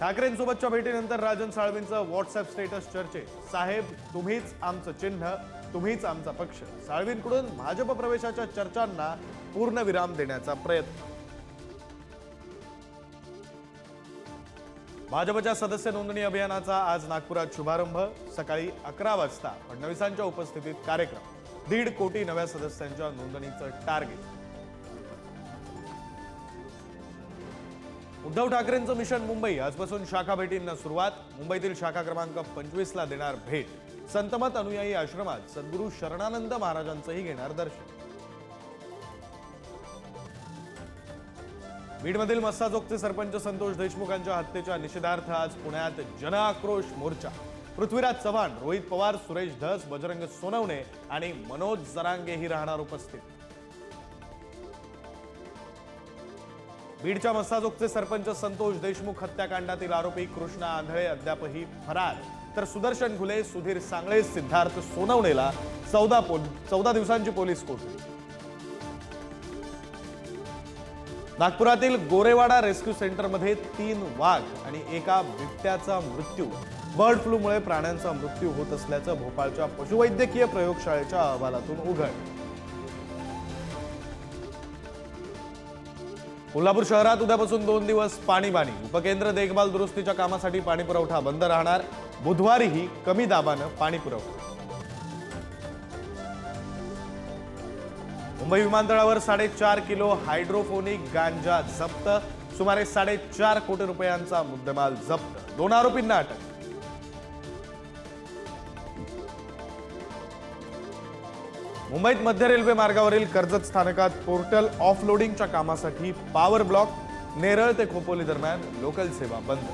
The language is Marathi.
ठाकरेंसोबतच्या भेटीनंतर राजन साळवींचं व्हॉट्सअप स्टेटस चर्चेत. साहेब, तुम्हीच आमचं चिन्ह, तुम्हीच आमचा पक्ष. साळवींकडून भाजप प्रवेशाच्या चर्चांना पूर्णविराम देण्याचा प्रयत्न. भाजपच्या सदस्य नोंदणी अभियानाचा आज नागपुरात शुभारंभ. सकाळी 11 वाजता फडणवीसांच्या उपस्थितीत कार्यक्रम. 1.5 कोटी नव्या सदस्यांच्या नोंदणीचं टार्गेट. उद्धव ठाकरेंचं मिशन मुंबई. आजपासून शाखा भेटींना सुरुवात. मुंबईतील शाखा क्रमांक 25 ला देणार भेट. संतमत अनुयायी आश्रमात सद्गुरू शरणानंद महाराजांचंही घेणार दर्शन. बीडमधील मस्साजोगचे सरपंच संतोष देशमुखांच्या हत्येच्या निषेधार्थ आज पुण्यात जनआक्रोश मोर्चा. पृथ्वीराज चव्हाण, रोहित पवार, सुरेश धस, बजरंग सोनवणे आणि मनोज जरांगेही राहणार उपस्थित. बीडच्या मस्साजोगचे सरपंच संतोष देशमुख हत्याकांडातील आरोपी कृष्णा आंधळे अद्यापही फरार. तर सुदर्शन घुले, सुधीर सांगळे, सिद्धार्थ सोनवणेला 14 दिवसांची पोलीस कोठडी. नागपुरातील गोरेवाडा रेस्क्यू सेंटरमध्ये 3 वाघ आणि एका बिबट्याचा मृत्यू. बर्ड फ्लूमुळे प्राण्यांचा मृत्यू होत असल्याचं भोपाळच्या पशुवैद्यकीय प्रयोगशाळेच्या अहवालातून उघड. कोल्हापूर शहरात उद्यापासून 2 दिवस पाणीबाणी. उपकेंद्र देखभाल दुरुस्तीच्या कामासाठी पाणी पुरवठा बंद राहणार. बुधवारीही कमी दाबानं पाणी पुरवठा. मुंबई विमानतळावर 4.5 किलो हायड्रोफोनिक गांजा जप्त. सुमारे 4.5 कोटी रुपयांचा मुद्देमाल जप्त. 2 आरोपींना अटक. मुंबईत मध्य रेल्वे मार्गावरील कर्जत स्थानकात पोर्टल ऑफलोडिंगच्या कामासाठी पॉवर ब्लॉक. नेरळ ते खोपोली दरम्यान लोकल सेवा बंद.